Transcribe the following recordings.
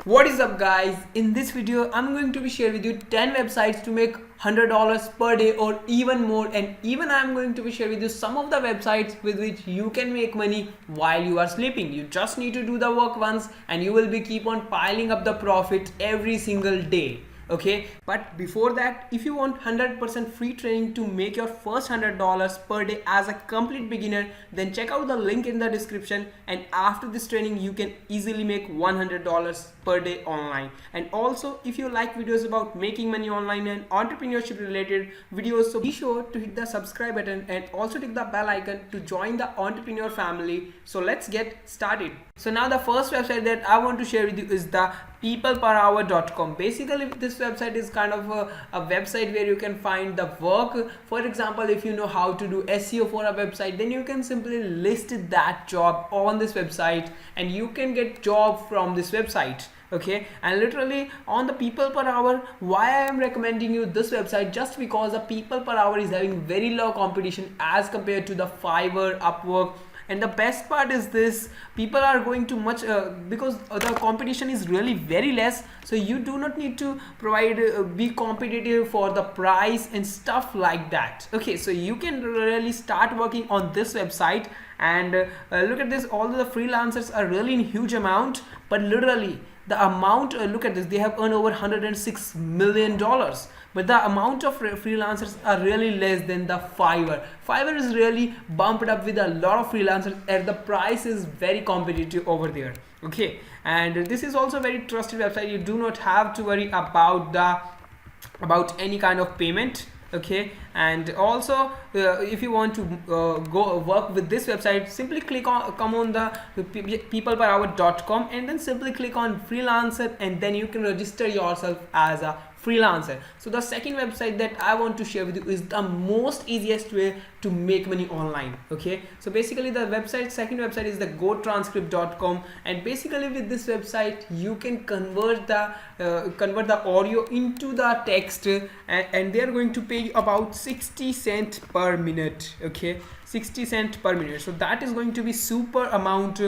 What is up guys? In this video I'm going to be sharing with you 10 websites to make $100 per day or even more, and even I'm going to be sharing with you some of the websites with which you can make money while you are sleeping. You just need to do the work once and you will be keep on piling up the profit every single day. Okay, but before that, if you want 100% free training to make your first $100 per day as a complete beginner, then check out the link in the description, and after this training you can easily make $100 per day online. And also, if you like videos about making money online and entrepreneurship related videos, so be sure to hit the subscribe button and also click the bell icon to join the entrepreneur family. So let's get started. So now the first website that I want to share with you is the peopleperhour.com. Basically this website is kind of a website where you can find the work. For example, if you know how to do SEO for a website, then you can simply list that job on this website and you can get job from this website. Okay, and literally on the people per hour, why I am recommending you this website, just because the people per hour is having very low competition as compared to the Fiverr, Upwork. And the best part is this, people are going to much because the competition is really very less, so you do not need to provide be competitive for the price and stuff like that. Okay, so you can really start working on this website. And look at this, although the freelancers are really in huge amount, but literally the amount, look at this, they have earned over $106 million, but the amount of freelancers are really less than the Fiverr. Fiverr is really bumped up with a lot of freelancers and the price is very competitive over there. Okay, and this is also a very trusted website. You do not have to worry about any kind of payment. Okay, and also if you want to go work with this website, simply come on the peopleperhour.com and then simply click on freelancer, and then you can register yourself as a freelancer. So the second website that I want to share with you is the most easiest way to make money online. Okay, so basically the second website is the gotranscript.com, and basically with this website you can convert the audio into the text, and they are going to pay you about 60 cents per minute. Okay, 60 cents per minute, so that is going to be super amount.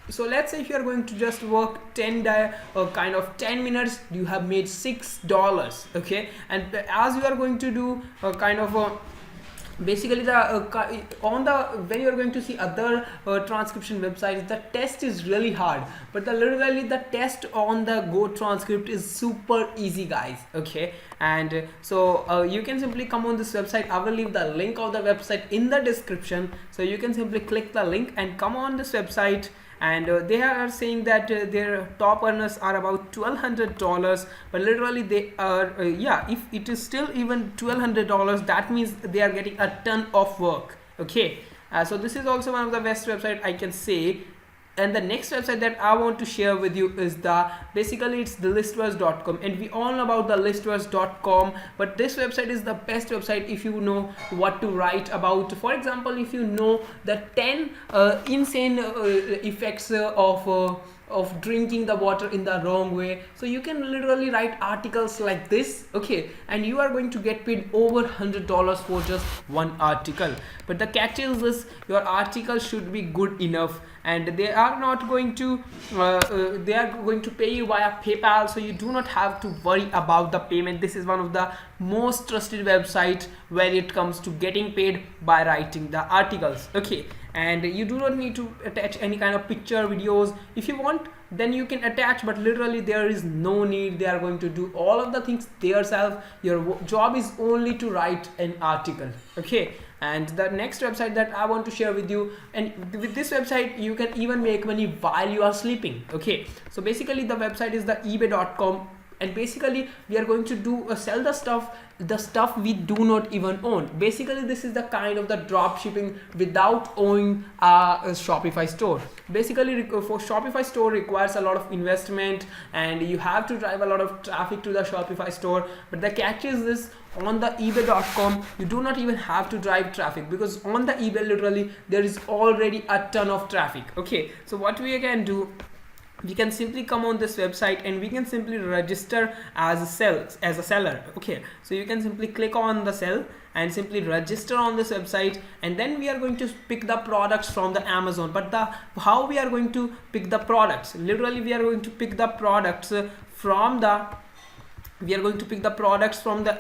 So let's say if you are going to just work 10 minutes, you have made $6. Okay, and as you are going to do basically when you are going to see other transcription websites, the test is really hard, but literally the test on the Go transcript is super easy, guys. Okay, and so you can simply come on this website. I will leave the link of the website in the description, so you can simply click the link and come on this website. And they are saying that their top earners are about $1,200, but literally they are if it is still even $1,200, that means they are getting a ton of work. Okay, so this is also one of the best website I can say. And the next website that I want to share with you is basically it's the listverse.com, and we all know about the listverse.com, but this website is the best website if you know what to write about. For example, if you know the 10 insane effects of drinking the water in the wrong way, so you can literally write articles like this. Okay, and you are going to get paid over $100 for just one article. But the catch is this, your article should be good enough, and they are not going to they are going to pay you via PayPal, so you do not have to worry about the payment. This is one of the most trusted website when it comes to getting paid by writing the articles. Okay, and you do not need to attach any kind of picture, videos. If you want, then you can attach, but literally there is no need. They are going to do all of the things themselves. Your job is only to write an article. Okay, and the next website that I want to share with you, and with this website you can even make money while you are sleeping. Okay, so basically the website is the ebay.com, and basically we are going to do sell the stuff we do not even own. Basically this is the kind of the drop shipping without owning a Shopify store. Basically for Shopify store requires a lot of investment, and you have to drive a lot of traffic to the Shopify store. But the catch is this, on the ebay.com you do not even have to drive traffic, because on the eBay literally there is already a ton of traffic. Okay, so what we can do, we can simply come on this website and we can simply register as a seller. Okay, so you can simply click on the sell and simply register on this website, and then we are going to pick the products from the Amazon. But how we are going to pick the products, literally we are going to pick the products from the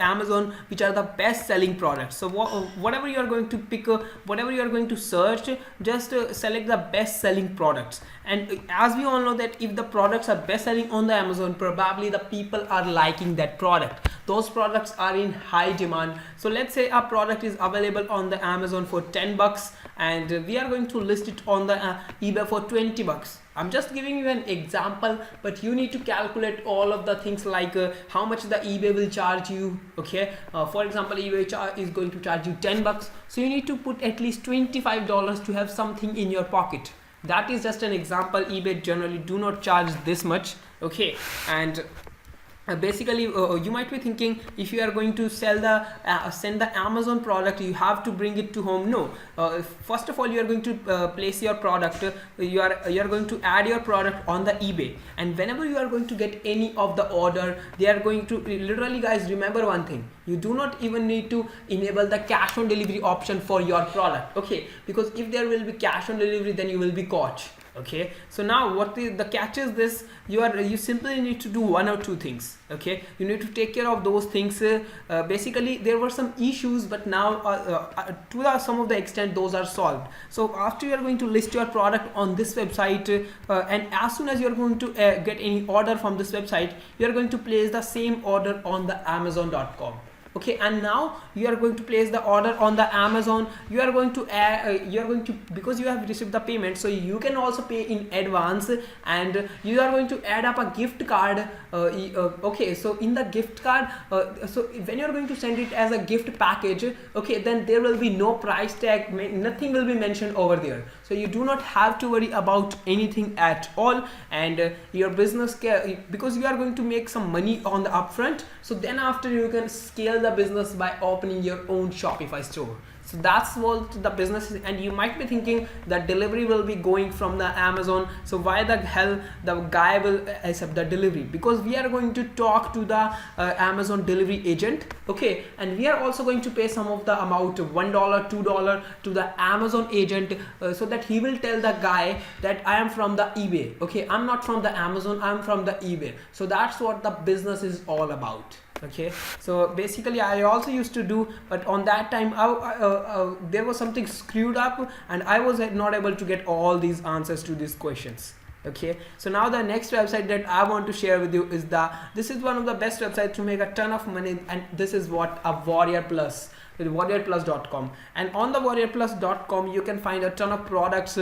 Amazon, which are the best selling products. So whatever you are going to pick, whatever you are going to search, just select the best selling products. And as we all know that if the products are best selling on the Amazon, probably the people are liking that product. Those products are in high demand. So let's say a product is available on the Amazon for 10 bucks and we are going to list it on the eBay for 20 bucks. I'm just giving you an example, but you need to calculate all of the things like how much the eBay will charge you. Okay, for example, eBay is going to charge you 10 bucks, so you need to put at least $25 to have something in your pocket. That is just an example. eBay generally do not charge this much. Okay, and basically you might be thinking, if you are going to send the Amazon product, you have to bring it to home. No, first of all, you are going to place your product, you are going to add your product on the eBay, and whenever you are going to get any of the order, they are going to literally, guys, remember one thing, you do not even need to enable the cash on delivery option for your product. Okay, because if there will be cash on delivery, then you will be caught. Okay, so now what the catch is this, you simply need to do one or two things. Okay, you need to take care of those things. Basically there were some issues, but now to some of the extent those are solved. So after you are going to list your product on this website, and as soon as you are going to get any order from this website, you are going to place the same order on the Amazon.com. Okay, and now you are going to place the order on the Amazon. You are going to because you have received the payment, so you can also pay in advance, and you are going to add up a gift card. Okay, so in the gift card, so when you are going to send it as a gift package, okay, then there will be no price tag, nothing will be mentioned over there. So you do not have to worry about anything at all, and your business because you are going to make some money on the upfront, so then after you can scale the business by opening your own Shopify store. So that's what the business is. And you might be thinking that delivery will be going from the Amazon, so why the hell the guy will accept the delivery? Because we are going to talk to the Amazon delivery agent. Okay, and we are also going to pay some of the amount, $1, $2 to the Amazon agent, so that he will tell the guy that I am from the eBay. Okay, I'm not from the Amazon, I'm from the eBay. So that's what the business is all about. Okay, so basically I also used to do, but on that time there was something screwed up and I was not able to get all these answers to these questions. Okay, so now the next website that I want to share with you is this is one of the best websites to make a ton of money, and this is what a Warrior Plus, with warriorplus.com. and on the warriorplus.com you can find a ton of products,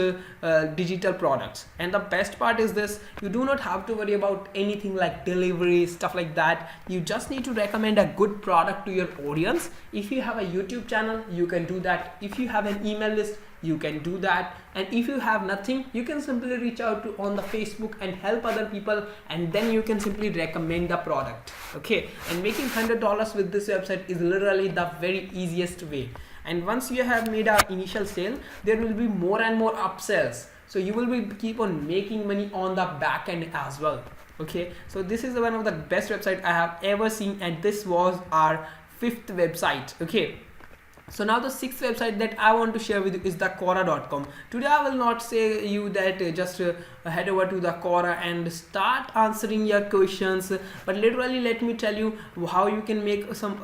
digital products. And the best part is this, you do not have to worry about anything like delivery, stuff like that. You just need to recommend a good product to your audience. If you have a YouTube channel, you can do that. If you have an email list, you can do that. And if you have nothing, you can simply reach out to on the Facebook and help other people, and then you can simply recommend the product. Okay, and making $100 with this website is literally the very easiest way. And once you have made an initial sale, there will be more and more upsells, so you will be keep on making money on the back end as well. Okay, so this is one of the best website I have ever seen, and this was our 5th website. Okay, so now the 6th website that I want to share with you is the Quora.com. Today I will not say you that just head over to the Quora and start answering your questions, but literally let me tell you how you can make some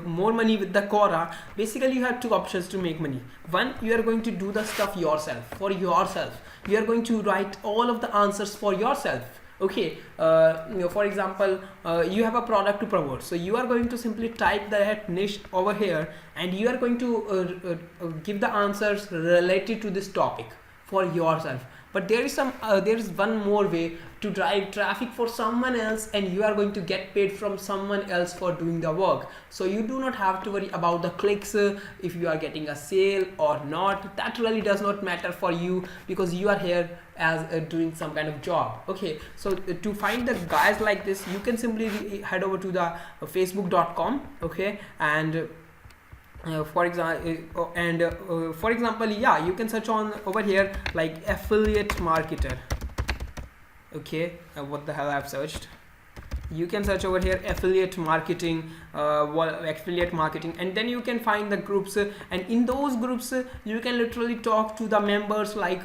more money with the Quora. Basically you have two options to make money. One, you are going to do the stuff yourself, for yourself. You are going to write all of the answers for yourself. Okay, for example, you have a product to promote, so you are going to simply type that niche over here, and you are going to give the answers related to this topic for yourself. But there is one more way to drive traffic for someone else, and you are going to get paid from someone else for doing the work. So you do not have to worry about the clicks, if you are getting a sale or not. That really does not matter for you, because you are here as doing some kind of job. Okay, so to find the guys like this, you can simply head over to the facebook.com. okay, and for example, yeah, you can search on over here like affiliate marketer. Okay, what the hell I've searched. You can search over here affiliate marketing, affiliate marketing, and then you can find the groups, and in those groups you can literally talk to the members like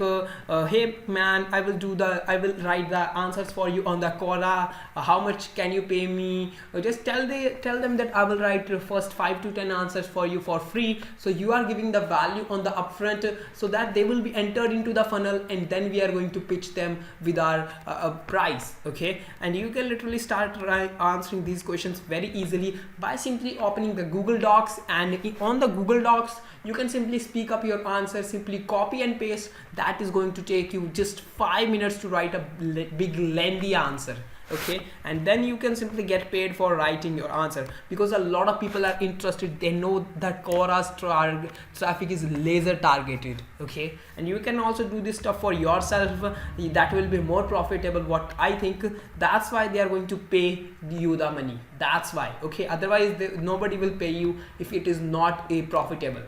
hey man, I will write the answers for you on the Quora, how much can you pay me? Just tell them that I will write the first 5 to 10 answers for you for free. So you are giving the value on the upfront, so that they will be entered into the funnel, and then we are going to pitch them with our price. Okay, and you can literally start answering these questions very easily by simply opening the Google Docs, and on the Google Docs you can simply speak up your answer, simply copy and paste. That is going to take you just 5 minutes to write a big lengthy answer. Okay, and then you can simply get paid for writing your answer, because a lot of people are interested. They know that Quora's traffic is laser targeted. Okay, and you can also do this stuff for yourself. That will be more profitable, what I think. That's why they are going to pay you the money. That's why. Okay, otherwise nobody will pay you if it is not a profitable.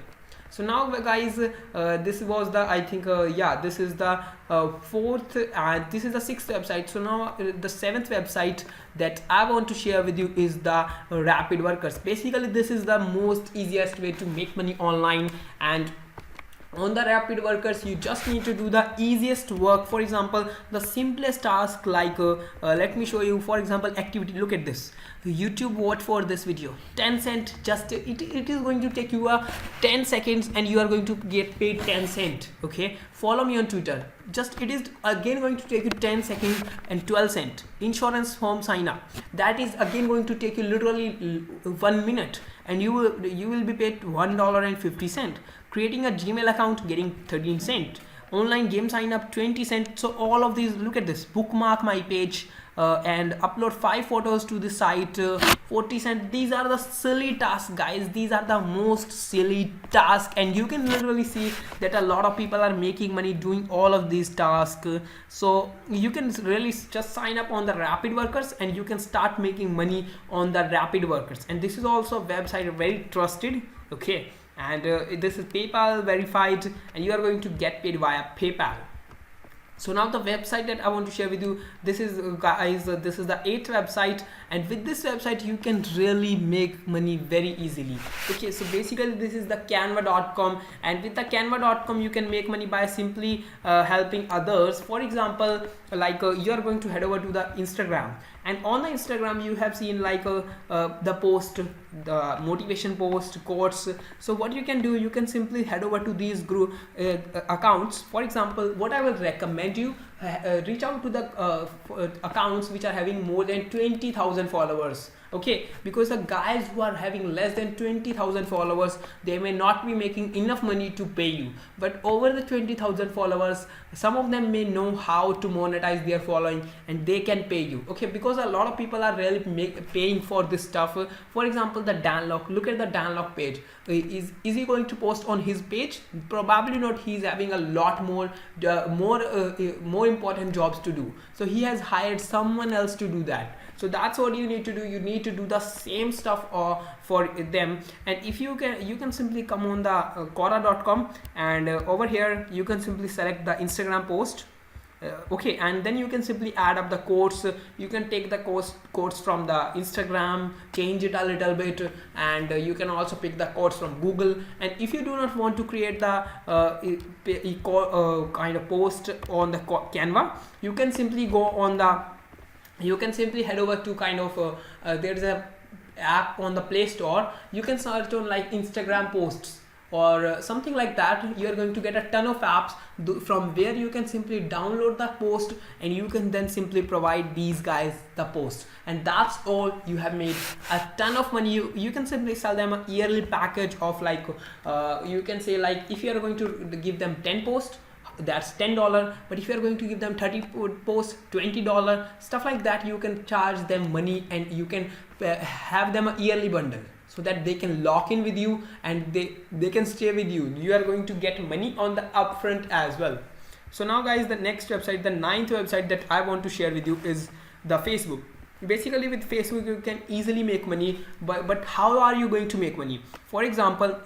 So now guys, this was the, I think yeah, this is the fourth and this is the sixth website. So now the seventh website that I want to share with you is the Rapid Workers. Basically this is the most easiest way to make money online, and on the Rapid Workers you just need to do the easiest work. For example, the simplest task, like let me show you. For example, activity. Look at this. YouTube watch for this video, 10 cent. Just it is going to take you 10 seconds and you are going to get paid 10 cent. Okay, follow me on Twitter. Just it is again going to take you 10 seconds and 12 cent. Insurance form sign up, that is again going to take you literally 1 minute, and you will be paid $1.50. Creating a Gmail account, getting 13 cent. Online game sign up, 20 cent. So all of these, look at this. Bookmark my page and upload 5 photos to the site, 40 cent. These are the silly tasks, guys. These are the most silly tasks, and you can literally see that a lot of people are making money doing all of these tasks. So you can really just sign up on the Rapid Workers and you can start making money on the Rapid Workers. And this is also a website very trusted. Okay, and this is PayPal verified, and you are going to get paid via PayPal. So now the website that I want to share with you, this is guys, this is the 8th website, and with this website you can really make money very easily. Okay, so basically this is the canva.com, and with the canva.com you can make money by simply helping others. For example, like you are going to head over to the Instagram, and on the Instagram you have seen like the post, the motivation post, quotes. So what you can do, you can simply head over to these group accounts. For example, what I will recommend you, reach out to the accounts which are having more than 20,000 followers. Okay, because the guys who are having less than 20,000 followers, they may not be making enough money to pay you, but over the 20,000 followers, some of them may know how to monetize their following and they can pay you. Okay, because a lot of people are really paying for this stuff. For example, the Dan Lok, look at the Dan Lok page. Is he going to post on his page? Probably not. He's having a lot more important jobs to do, so he has hired someone else to do that. So that's what you need to do. You need to do the same stuff for them. And if you can simply come on the Quora.com, and over here you can simply select the Instagram post. Okay, and then you can simply add up the quotes. You can take the quotes from the Instagram, change it a little bit, and you can also pick the quotes from Google. And if you do not want to create the kind of post on the Canva, you can simply go on the, you can simply head over to kind of there's a app on the Play Store. You can search on like Instagram posts or something like that. You are going to get a ton of apps from where you can simply download the post, and you can then simply provide these guys the post, and that's all. You have made a ton of money. You can simply sell them a yearly package of like you can say, like, if you are going to give them 10 posts, that's $10, but if you are going to give them 30 posts, $20, stuff like that. You can charge them money, and you can have them a yearly bundle, so that they can lock in with you and they can stay with you. You are going to get money on the upfront as well. So now guys, the next website, the 9th website that I want to share with you is the Facebook. Basically with Facebook you can easily make money, but how are you going to make money? For example,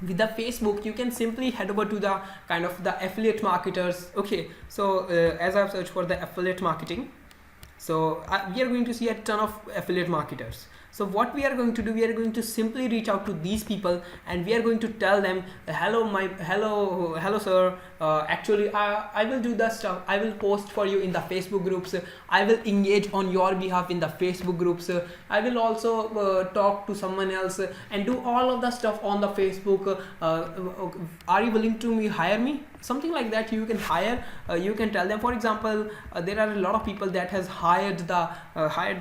with the Facebook, you can simply head over to the kind of the affiliate marketers. Okay, so as I've searched for the affiliate marketing, so we are going to see a ton of affiliate marketers. So what we are going to do, we are going to simply reach out to these people and we are going to tell them, hello sir, actually I will do the stuff, I will post for you in the Facebook groups, I will engage on your behalf in the Facebook groups, I will also talk to someone else and do all of the stuff on the Facebook. Are you willing to hire me? Something like that you can hire. You can tell them, for example, there are a lot of people that has hired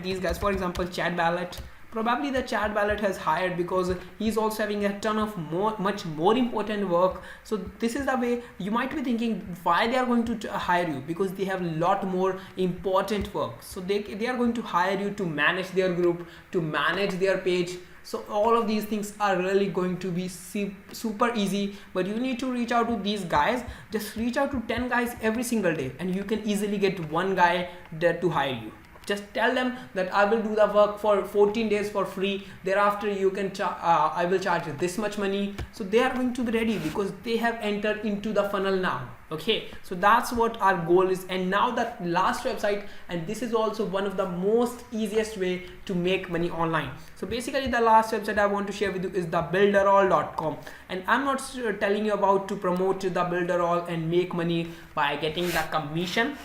these guys. For example, Chad Ballot, probably the Chad Ballot has hired because he's also having a ton of much more important work. So this is the way you might be thinking why they are going to hire you, because they have a lot more important work. So they are going to hire you to manage their group, to manage their page. So all of these things are really going to be super easy, but you need to reach out to these guys. Just reach out to 10 guys every single day and you can easily get one guy there to hire you. Just tell them that I will do the work for 14 days for free. Thereafter you can I will charge this much money. So they are going to be ready because they have entered into the funnel now. Okay, so that's what our goal is. And now the last website, and this is also one of the most easiest way to make money online. So basically the last website I want to share with you is the builderall.com, and I'm not telling you about to promote the builderall and make money by getting the commission.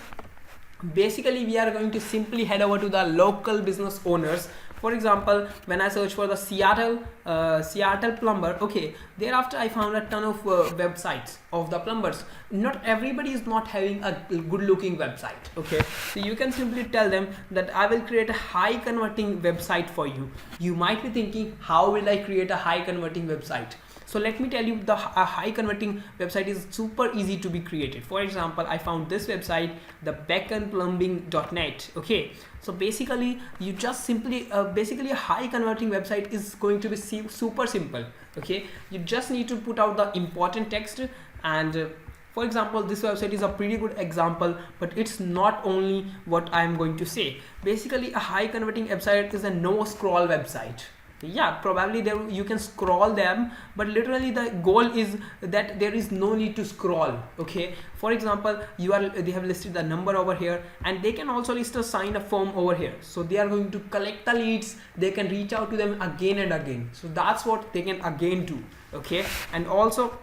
Basically we are going to simply head over to the local business owners. For example, when I search for the Seattle plumber, okay, thereafter I found a ton of websites of the plumbers. Not everybody is not having a good looking website. Okay, so you can simply tell them that I will create a high converting website for you. You might be thinking, how will I create a high converting website? So let me tell you, a high converting website is super easy to be created. For example, I found this website, the beckonplumbing.net. Okay, so basically you just simply basically a high converting website is going to be super simple. Okay, you just need to put out the important text, and for example, this website is a pretty good example, but it's not only what I'm going to say. Basically a high converting website is a no scroll website. Yeah, probably there you can scroll them, but literally the goal is that there is no need to scroll. Okay, for example, they have listed the number over here, and they can also list a sign up form over here. So they are going to collect the leads, they can reach out to them again and again. So that's what they can again do. Okay, and also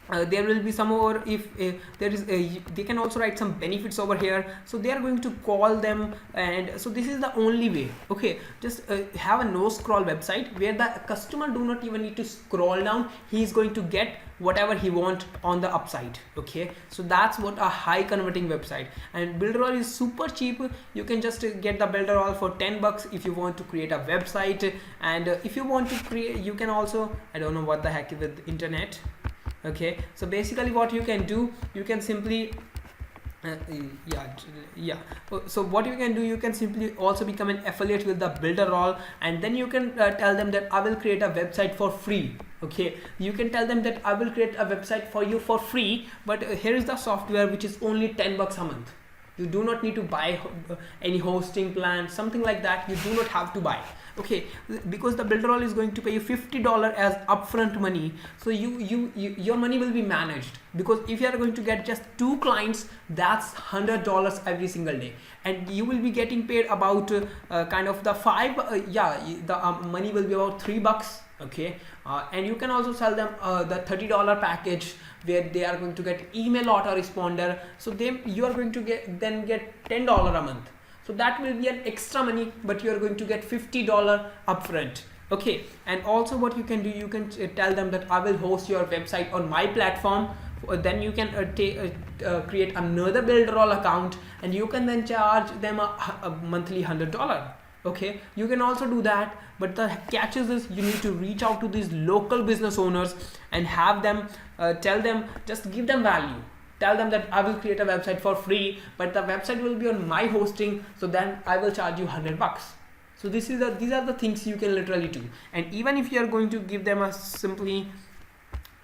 there will be some more, if there is they can also write some benefits over here. So they are going to call them, and so this is the only way. Okay, just have a no scroll website where the customer do not even need to scroll down. He is going to get whatever he want on the upside. Okay, so that's what a high converting website. And builderall is super cheap. You can just get the builderall for 10 bucks if you want to create a website. And if you want to create, you can also, I don't know what the heck with the internet. Okay, so basically what you can do, you can simply so what you can do, you can simply also become an affiliate with the builderall, and then you can tell them that I will create a website for free. Okay, you can tell them that I will create a website for you for free, but here is the software which is only 10 bucks a month. You do not need to buy any hosting plan, something like that. You do not have to buy. Okay, because the builderall is going to pay you $50 as upfront money. So your money will be managed, because if you are going to get just 2 clients, that's $100 every single day, and you will be getting paid about kind of the money will be about $3. Okay, and you can also sell them the $30 package where they are going to get email autoresponder. So you are going to get $10 a month. So that will be an extra money, but you are going to get $50 upfront. Okay, and also what you can do, you can tell them that I will host your website on my platform. Then you can create another builderall account, and you can then charge them a monthly $100. Okay, you can also do that, but the catch is you need to reach out to these local business owners and have them tell them, just give them value. Tell them that I will create a website for free, but the website will be on my hosting, so then I will charge you $100. So these are the things you can literally do. And even if you are going to give them a simply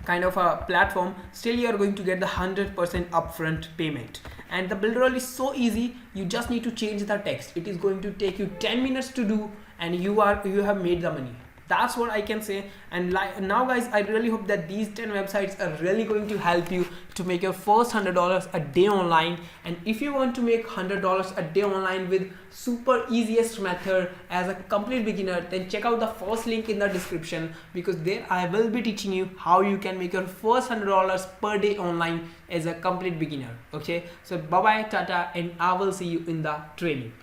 kind of a platform, still you are going to get the 100% upfront payment. And the builderall is so easy, you just need to change the text. It is going to take you 10 minutes to do, and you have made the money. that's what I can say. And now guys, I really hope that these 10 websites are really going to help you to make your first $100 a day online. And if you want to make $100 a day online with super easiest method as a complete beginner, then check out the first link in the description, because there I will be teaching you how you can make your first $100 per day online as a complete beginner. Okay, so bye bye, tata, and I will see you in the training.